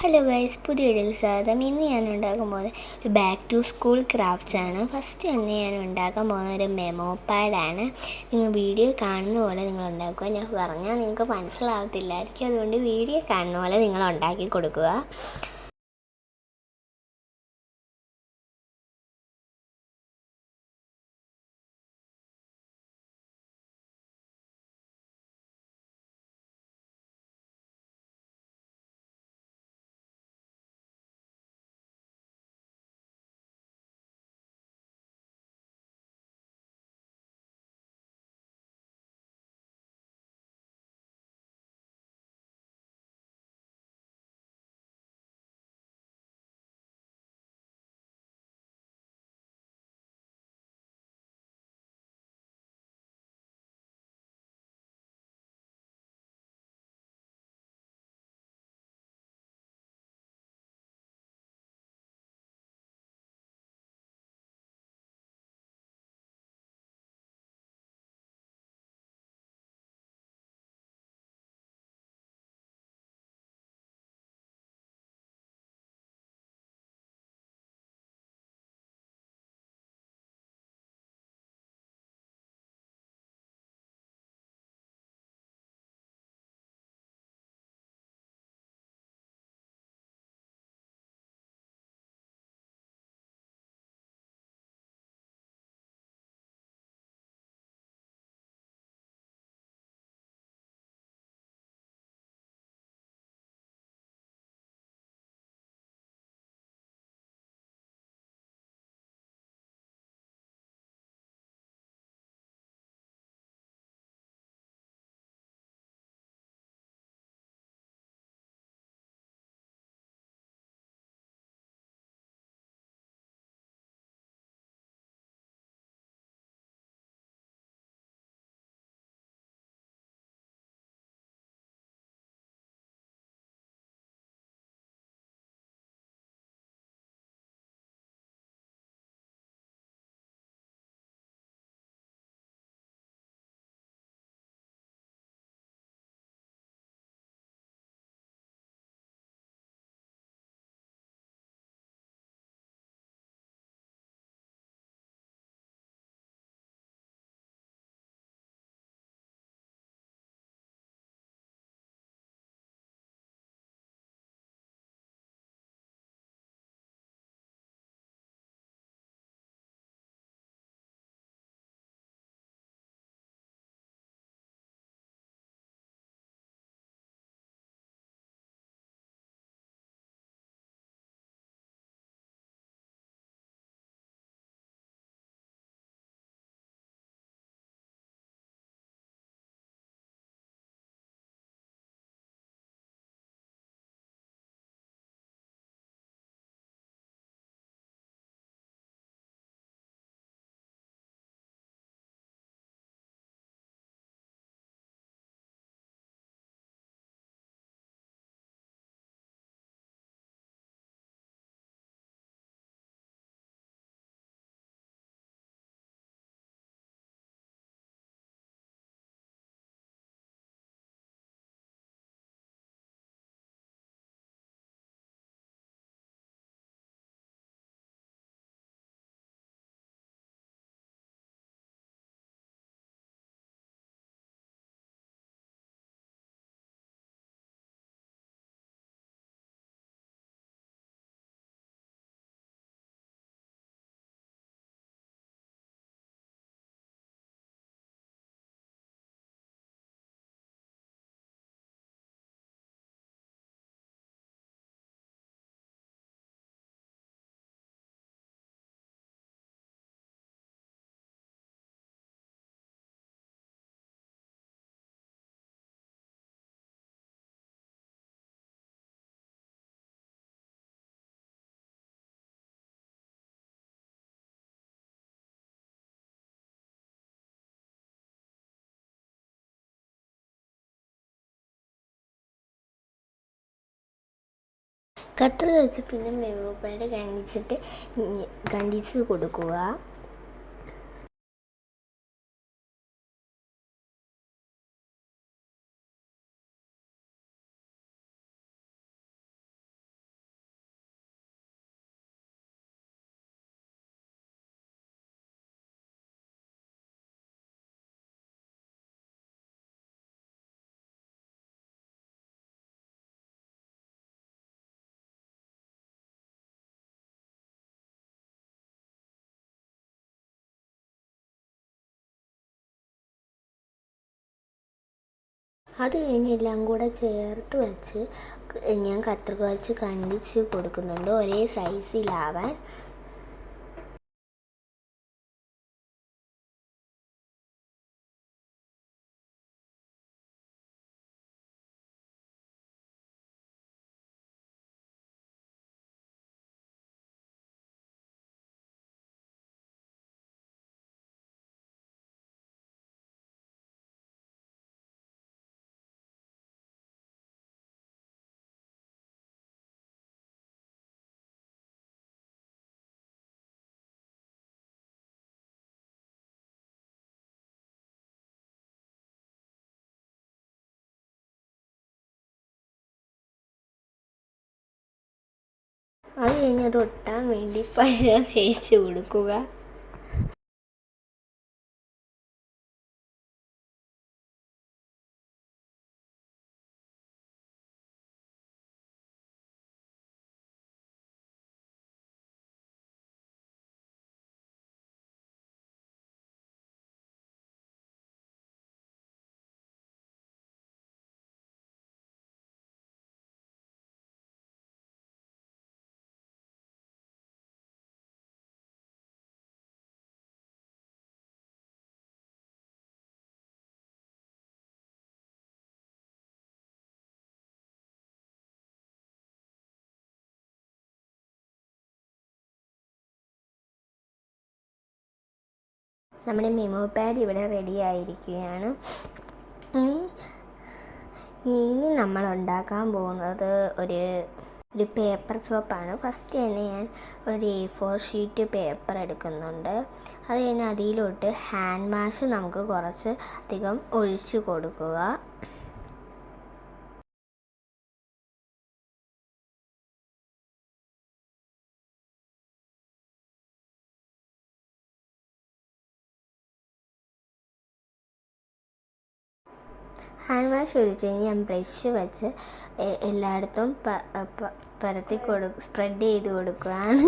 Hello guys, പുതിയ വീഡിയോയിൽ സ്വാഗതം. ഇന്ന് ഞാൻ ഉണ്ടാക്കാൻ പോകുന്നത് ഒരു ബാക്ക് ടു സ്കൂൾ ക്രാഫ്റ്റ്സ് ആണ്. ഫസ്റ്റ് തന്നെ ഞാൻ ഉണ്ടാക്കാൻ പോകുന്ന ഒരു മെമോ പാഡാണ്. നിങ്ങൾ വീഡിയോ കാണുന്ന പോലെ നിങ്ങൾ ഉണ്ടാക്കുക. ഞാൻ പറഞ്ഞാൽ നിങ്ങൾക്ക് മനസ്സിലാവത്തില്ലായിരിക്കും, അതുകൊണ്ട് വീഡിയോ കാണുന്ന പോലെ നിങ്ങൾ ഉണ്ടാക്കി കൊടുക്കുക. കത്രിക വെച്ച് പിന്നെ മെമോ പാഡ് കണ്ടിച്ച് കൊടുക്കുക. അത് കഴിഞ്ഞ് എല്ലാം കൂടെ ചേർത്ത് വെച്ച് ഞാൻ കത്രിക വെച്ച് കണ്ടിച്ച് കൊടുക്കുന്നുണ്ട് ഒരേ സൈസിലാവാൻ. അത് കഴിഞ്ഞ് അത് ഒട്ടാൻ വേണ്ടി പശ തേച്ച് കൊടുക്കുക. നമ്മുടെ മെമോ പാഡ് ഇവിടെ റെഡി ആയിരിക്കുകയാണ്. ഇനി നമ്മൾ ഉണ്ടാക്കാൻ പോകുന്നത് ഒരു പേപ്പർ സോപ്പാണ്. ഫസ്റ്റ് തന്നെ ഞാൻ ഒരു A4 ഷീറ്റ് പേപ്പർ എടുക്കുന്നുണ്ട്. അത് കഴിഞ്ഞ് അതിലോട്ട് ഹാൻഡ് വാഷ് നമുക്ക് കുറച്ച് അധികം ഒഴിച്ചു കൊടുക്കുക. ഹാൻഡ് വാഷ് ഒഴിച്ച് കഴിഞ്ഞ് ഞാൻ ബ്രഷ് വെച്ച് എല്ലായിടത്തും സ്പ്രെഡ് ചെയ്ത് കൊടുക്കുകയാണ്.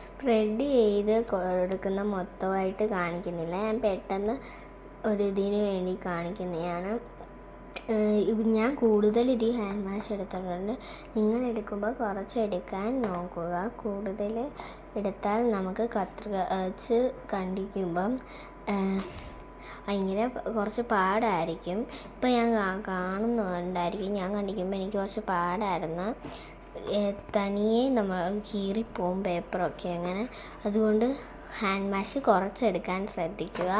സ്പ്രെഡ് ചെയ്ത് കൊടുക്കുന്ന മൊത്തമായിട്ട് കാണിക്കുന്നില്ല, ഞാൻ പെട്ടെന്ന് ഇതിന് വേണ്ടി കാണിക്കുന്നതാണ്. ഞാൻ കൂടുതൽ ഹാൻഡ് വാഷ് എടുത്തിട്ടുണ്ട്. നിങ്ങൾ എടുക്കുമ്പോൾ കുറച്ച് എടുക്കാൻ നോക്കുക. കൂടുതൽ എടുത്താൽ നമുക്ക് കത്രിക വെച്ച് കണ്ടിക്കുമ്പം ഭയങ്കര കുറച്ച് പാടായിരിക്കും. ഇപ്പം ഞാൻ കാണുന്നുണ്ടായിരിക്കും, ഞാൻ കണ്ടിക്കുമ്പോൾ എനിക്ക് കുറച്ച് പാടായിരുന്നു. തനിയെ നമ്മൾ കീറിപ്പോവും പേപ്പറൊക്കെ അങ്ങനെ. അതുകൊണ്ട് ഹാൻഡ് വാഷ് കുറച്ചെടുക്കാൻ ശ്രദ്ധിക്കുക.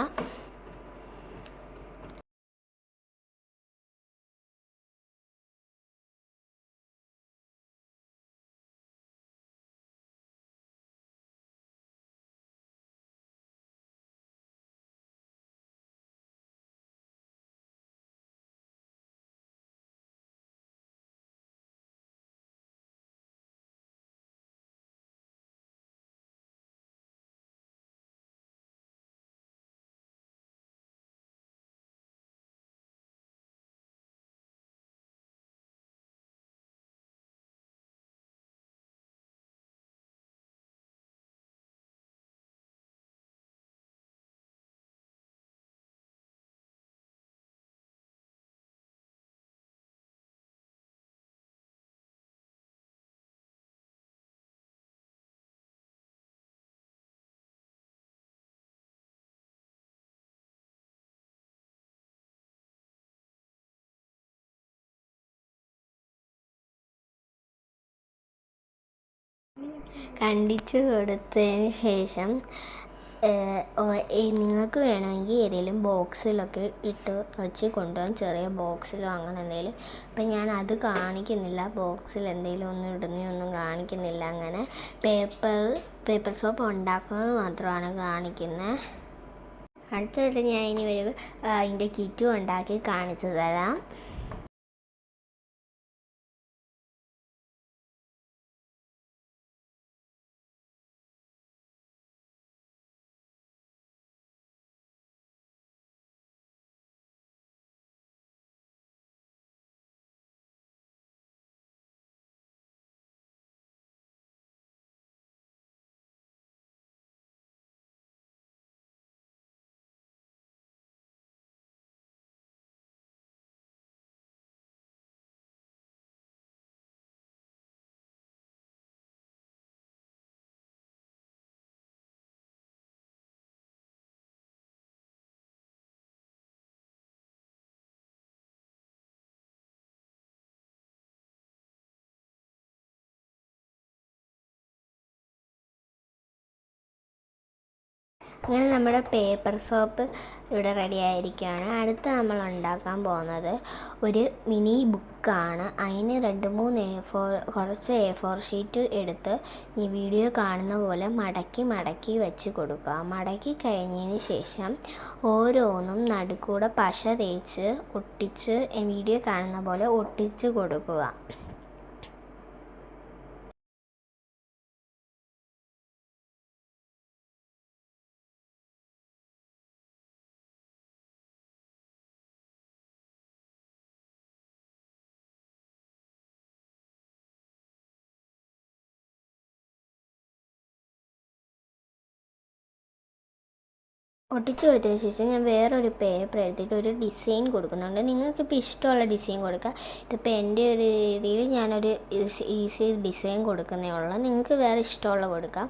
കണ്ടിച്ച് കൊടുത്തതിന് ശേഷം നിങ്ങൾക്ക് വേണമെങ്കിൽ ഏതെങ്കിലും ബോക്സിലൊക്കെ ഇട്ട് വെച്ച് കൊണ്ടുപോകാൻ, ചെറിയ ബോക്സിലോ അങ്ങനെ എന്തെങ്കിലും. അപ്പം ഞാൻ അത് കാണിക്കുന്നില്ല, ബോക്സിൽ എന്തെങ്കിലും ഒന്നും ഇടുന്നൊന്നും കാണിക്കുന്നില്ല. അങ്ങനെ പേപ്പർ സോപ്പ് ഉണ്ടാക്കുന്നത് മാത്രമാണ് കാണിക്കുന്നത്. അടുത്തായിട്ട് ഞാൻ ഇനി അതിൻ്റെ കിറ്റും ഉണ്ടാക്കി കാണിച്ചു തരാം. അങ്ങനെ നമ്മുടെ പേപ്പർ സോപ്പ് ഇവിടെ റെഡി ആയിരിക്കുകയാണ്. അടുത്ത നമ്മൾ ഉണ്ടാക്കാൻ പോകുന്നത് ഒരു മിനി ബുക്കാണ്. അതിന് 2-3 കുറച്ച് A4 ഷീറ്റ് എടുത്ത് ഈ വീഡിയോ കാണുന്ന പോലെ മടക്കി വെച്ച് കൊടുക്കുക. മടക്കി കഴിഞ്ഞതിന് ശേഷം ഓരോന്നും നടുക്കൂടെ പശ തേച്ച് ഒട്ടിച്ച് വീഡിയോ കാണുന്ന പോലെ ഒട്ടിച്ച് കൊടുക്കുക. ഒട്ടിച്ചു കൊടുത്തതിന് ശേഷം ഞാൻ വേറൊരു പേപ്പർ എടുത്തിട്ട് ഒരു ഡിസൈൻ കൊടുക്കുന്നുണ്ട്. നിങ്ങൾക്കിപ്പോൾ ഇഷ്ടമുള്ള ഡിസൈൻ കൊടുക്കുക. ഇതിപ്പോൾ എൻ്റെ ഒരു രീതിയിൽ ഞാനൊരു ഈസി ഡിസൈൻ കൊടുക്കുന്നേ ഉള്ളൂ. നിങ്ങൾക്ക് വേറെ ഇഷ്ടമുള്ള കൊടുക്കാം.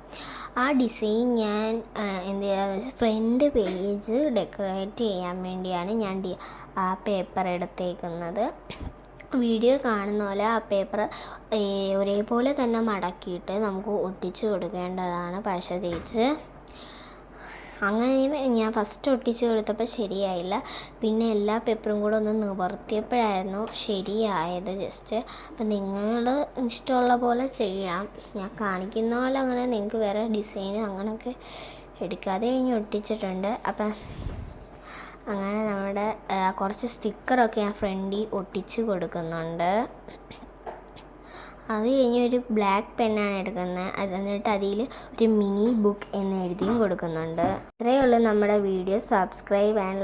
ആ ഡിസൈൻ ഞാൻ എന്ത് ചെയ്യാന്ന് വെച്ചാൽ ഫ്രണ്ട് പേജ് ഡെക്കറേറ്റ് ചെയ്യാൻ വേണ്ടിയാണ് ഞാൻ ആ പേപ്പർ എടുത്തേക്കുന്നത്. വീഡിയോ കാണുന്ന പോലെ ആ പേപ്പർ ഒരേപോലെ തന്നെ മടക്കിയിട്ട് നമുക്ക് ഒട്ടിച്ചു കൊടുക്കേണ്ടതാണ് പശ തേച്ച്. അങ്ങനെ ഞാൻ ഫസ്റ്റ് ഒട്ടിച്ച് കൊടുത്തപ്പോൾ ശരിയായില്ല. പിന്നെ എല്ലാ പേപ്പറും കൂടെ ഒന്ന് നിവർത്തിയപ്പോഴായിരുന്നു ശരിയായത് ജസ്റ്റ്. അപ്പം നിങ്ങൾ ഇഷ്ടമുള്ള പോലെ ചെയ്യാം. ഞാൻ കാണിക്കുന്ന പോലെ അങ്ങനെ നിങ്ങൾക്ക് വേറെ ഡിസൈനും അങ്ങനെയൊക്കെ എടുക്കാതെ കഴിഞ്ഞ് ഒട്ടിച്ചിട്ടുണ്ട്. അപ്പം അങ്ങനെ നമ്മുടെ കുറച്ച് സ്റ്റിക്കറൊക്കെ ഞാൻ ഫ്രണ്ടിൽ ഒട്ടിച്ച് കൊടുക്കുന്നുണ്ട്. അത് കഴിഞ്ഞ് ഒരു ബ്ലാക്ക് പെന്നാണ് എടുക്കുന്നത്. എന്നിട്ട് അതിൽ ഒരു മിനി ബുക്ക് എന്ന് എഴുതിയും കൊടുക്കുന്നുണ്ട്. ഇത്രയേ ഉള്ളൂ നമ്മുടെ വീഡിയോ. Subscribe and